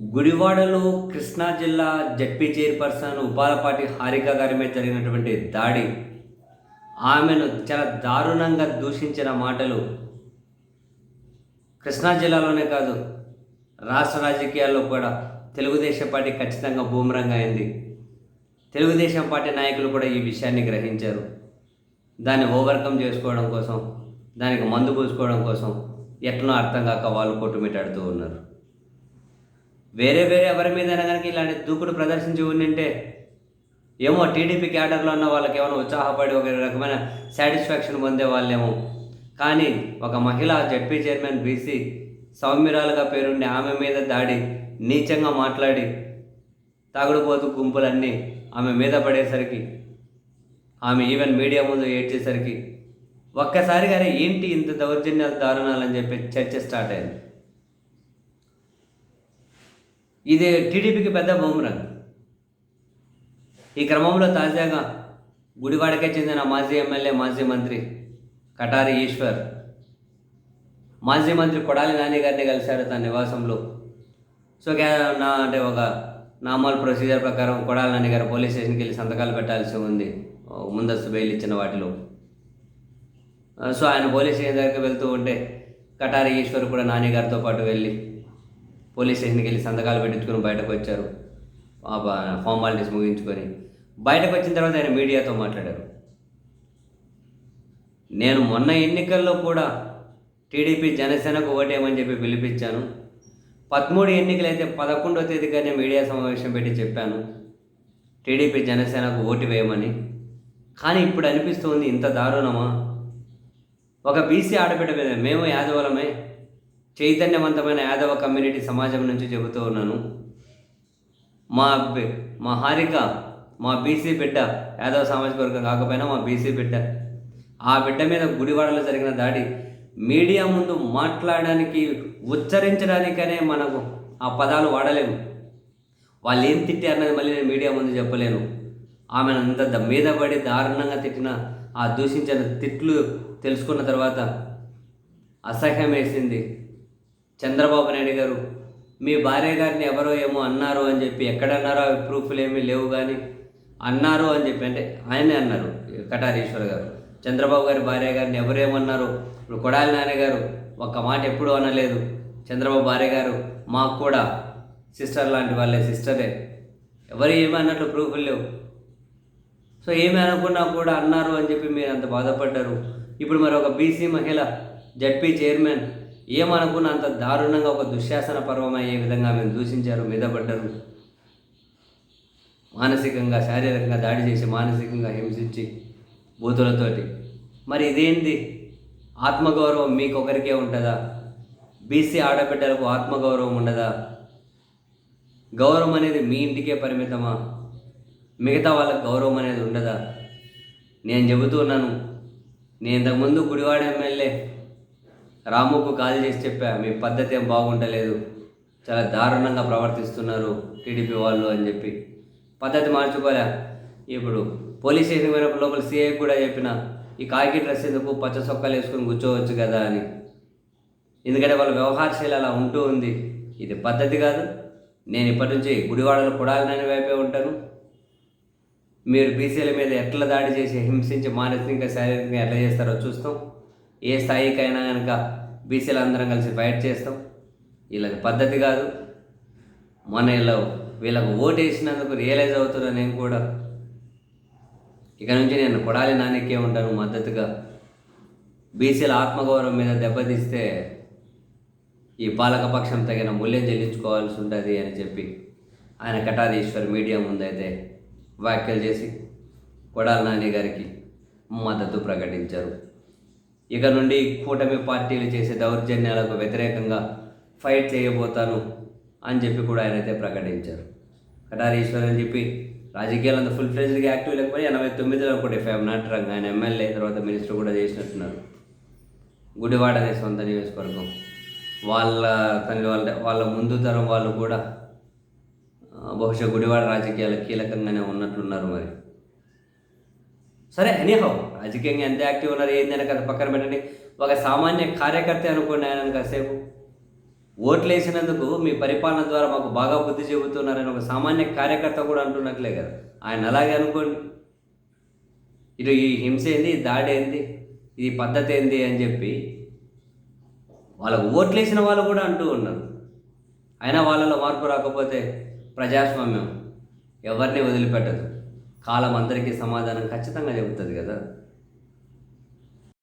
గుడివాడలో కృష్ణా జిల్లా ZP chairperson ఉపాలపాటి Harika గారి మీద జరిగినటువంటి దాడి, ఆమెను చాలా దారుణంగా దూషించిన మాటలు కృష్ణా జిల్లాలోనే కాదు, రాష్ట్ర రాజకీయాల్లో కూడా తెలుగుదేశం పార్టీ ఖచ్చితంగా బూమరంగా అయింది. తెలుగుదేశం పార్టీ నాయకులు కూడా ఈ విషయాన్ని గ్రహించారు. దాన్ని ఓవర్కమ్ చేసుకోవడం కోసం, దానికి మందు పూసుకోవడం కోసం ఎట్లనో అర్థం కాక వాళ్ళు కొట్టుమిట్టాడుతూ ఉన్నారు. వేరే ఎవరి మీదైనా కనుక ఇలాంటి దూకుడు ప్రదర్శించి ఉండింటే ఏమో టీడీపీ క్యాడర్లో ఉన్న వాళ్ళకి ఏమైనా ఉత్సాహపడి ఒక రకమైన సాటిస్ఫాక్షన్ పొందే వాళ్ళేమో. కానీ ఒక మహిళ జడ్పీ చైర్మన్ బీసీ సౌమ్యురాలుగా పేరుండి ఆమె మీద దాడి, నీచంగా మాట్లాడి తాగుడుపోతూ గుంపులన్నీ ఆమె మీద పడేసరికి, ఆమె ఈవెన్ మీడియా ముందు ఏడ్చేసరికి ఒక్కసారిగానే ఏంటి ఇంత దౌర్జన్యాలు దారుణాలని చెప్పి చర్చ స్టార్ట్ అయింది. ఇది టీడీపీకి పెద్ద బూమరంగ్. ఈ క్రమంలో తాజాగా గుడివాడకే చెందిన మాజీ ఎమ్మెల్యే, మాజీ మంత్రి కటారి ఈశ్వర్ మాజీ మంత్రి కొడాలి నాని గారిని కలిశారు తన నివాసంలో. సో అంటే ఒక నార్మల్ ప్రొసీజర్ ప్రకారం కొడాలి నాని గారు పోలీస్ స్టేషన్కి వెళ్ళి సంతకాలు పెట్టాల్సి ఉంది ముందస్తు బెయిల్ ఇచ్చిన వాటిలో. సో ఆయన పోలీస్ స్టేషన్ దగ్గరికి వెళ్తూ ఉంటే కటారి ఈశ్వర్ కూడా నాని గారితో పాటు వెళ్ళి పోలీస్ స్టేషన్కి వెళ్ళి సంతకాలు పెట్టించుకొని బయటకు వచ్చారు. ఫార్మాలిటీస్ ముగించుకొని బయటకు వచ్చిన తర్వాత ఆయన మీడియాతో మాట్లాడారు. నేను మొన్న ఎన్నికల్లో కూడా టీడీపీ జనసేనకు ఓటేయమని చెప్పి పిలిపించాను. 13 ఎన్నికలైతే 11వ తేదీగానే మీడియా సమావేశం పెట్టి చెప్పాను టీడీపీ జనసేనకు ఓటు వేయమని. కానీ ఇప్పుడు అనిపిస్తుంది ఇంత దారుణమా? ఒక బీసీ ఆడబిడ్డ మీద, మేము యాదవులమే, చైతన్యవంతమైన యాదవ కమ్యూనిటీ సమాజం నుంచి చెబుతూ ఉన్నాను. మా హారిక మా బీసీ బిడ్డ, యాదవ సామాజిక వర్గం కాకపోయినా మా బీసీ బిడ్డ. ఆ బిడ్డ మీద గుడివాడలో జరిగిన దాడి మీడియా ముందు మాట్లాడడానికి, ఉచ్చరించడానికనే మనకు ఆ పదాలు వాడలేము. వాళ్ళు ఏం తిట్టారన్నది మళ్ళీ నేను మీడియా ముందు చెప్పలేను. ఆమెను అంత మీద పడి దారుణంగా తిట్టిన ఆ దూషించిన తిట్లు తెలుసుకున్న తర్వాత అసహ్యం వేసింది. చంద్రబాబు నాయుడు గారు మీ భార్య గారిని ఎవరో ఏమో అన్నారు అని చెప్పి, ఎక్కడన్నారో అవి ప్రూఫ్లు ఏమీ లేవు కానీ అన్నారు అని చెప్పి, అంటే ఆయనే అన్నారు కటారీశ్వర్ గారు. చంద్రబాబు గారి భార్య గారిని ఎవరేమన్నారు? ఇప్పుడు కొడాలి నాని గారు ఒక్క మాట ఎప్పుడూ అనలేదు. చంద్రబాబు భార్య గారు మాకు కూడా సిస్టర్ లాంటి వాళ్ళే, సిస్టరే, ఎవరు ఏమీ అన్నట్లు ప్రూఫ్లు లేవు. సో ఏమి అనుకున్నా కూడా అన్నారు అని చెప్పి మీరు అంత బాధపడ్డారు. ఇప్పుడు మరి ఒక బీసీ మహిళ జడ్పీ చైర్మన్ ఏమనుకున్న అంత దారుణంగా ఒక దుశ్శాసన పర్వం అయ్యే విధంగా మేము దూషించారు, మీద పడ్డారు. మానసికంగా, శారీరకంగా దాడి చేసి, మానసికంగా హింసించి బూతులతోటి. మరి ఇదేంటి? ఆత్మగౌరవం మీకు ఒకరికే ఉంటుందా? బీసీ ఆడబిడ్డలకు ఆత్మగౌరవం ఉండదా? గౌరవం అనేది మీ ఇంటికే పరిమితమా? మిగతా వాళ్ళకి గౌరవం అనేది ఉండదా? నేను చెబుతున్నాను, నేను ఇంతకుముందు గుడివాడ ఎమ్మెల్యే రాముకు కాల్ చేసి చెప్పా, మీ పద్ధతి ఏం బాగుంటలేదు, చాలా దారుణంగా ప్రవర్తిస్తున్నారు టీడీపీ వాళ్ళు అని చెప్పి. పద్ధతి మార్చుకోలే. ఇప్పుడు పోలీస్ స్టేషన్ పోయినప్పుడు లోపల సీఐ కూడా చెప్పిన, ఈ కాకి డ్రెస్ ఎందుకు, పచ్చ సొక్కాలు వేసుకొని కూర్చోవచ్చు కదా అని. ఎందుకంటే వాళ్ళ వ్యవహారశైలి అలా ఉంటూ ఉంది. ఇది పద్ధతి కాదు. నేను ఇప్పటి నుంచి గుడివాడలో కొడాలని వైపే ఉంటాను. మీరు బీసీల మీద ఎట్లా దాడి చేసి, హింసించి, మానసికంగా, శారీరకంగా ఎట్లా చేస్తారో చూస్తాం. ఏ స్థాయికైనా కనుక బీసీలు అందరం కలిసి ఫైట్ చేస్తాం. వీళ్ళకి పద్ధతి కాదు. మన వీళ్ళకు ఓటు వేసినందుకు రియలైజ్ అవుతున్నాను నేను కూడా. ఇక నుంచి నేను కొడాలి నానికే ఉంటాను మద్దతుగా. బీసీల ఆత్మగౌరవం మీద దెబ్బతీస్తే ఈ పాలకపక్షం తగిన మూల్యం చెల్లించుకోవాల్సి ఉంటుంది అని చెప్పి ఆయన కటారీశ్వర్ మీడియా ముందైతే వ్యాఖ్యలు చేసి కొడాలి నాని గారికి మద్దతు ప్రకటించారు. ఇక నుండి కూటమి పార్టీలు చేసే దౌర్జన్యాలకు వ్యతిరేకంగా ఫైట్ చేయబోతాను అని చెప్పి కూడా ఆయనైతే ప్రకటించారు. కటారీశ్వర్ అని చెప్పి రాజకీయాలంతా ఫుల్ ఫ్లెజ్డ్గా యాక్టివ్ లేకపోయి 89లో కూడా FM నాట్ రంగ్ ఆయన ఎమ్మెల్యే, తర్వాత మినిస్టర్ కూడా చేసినట్టున్నారు. గుడివాడ అనే సొంత నియోజకవర్గం. వాళ్ళ ముందు తరం వాళ్ళు కూడా బహుశా గుడివాడ రాజకీయాలు కీలకంగానే ఉన్నట్లున్నారు. మరి సరే, ఎనీహౌ రాజకీయంగా ఎంత యాక్టివ్ ఉన్నారు ఏందని కదా పక్కన పెట్టండి. ఒక సామాన్య కార్యకర్త అనుకోండి, ఆయన కాసేపు ఓట్లు వేసినందుకు మీ పరిపాలన ద్వారా మాకు బాగా బుద్ధి చెబుతున్నారని ఒక సామాన్య కార్యకర్త కూడా అంటున్నట్లే కదా. ఆయన అలాగే అనుకోండి. ఇటు ఈ హింస ఏంది, ఈ దాడి ఏంది, ఇది పద్ధతి ఏంది అని చెప్పి వాళ్ళకు ఓట్లేసిన వాళ్ళు కూడా అంటూ ఉన్నారు. అయినా వాళ్ళలో మార్పు రాకపోతే ప్రజాస్వామ్యం ఎవరిని వదిలిపెట్టదు. కాలం అందరికీ సమాధానం ఖచ్చితంగా చెబుతుంది కదా.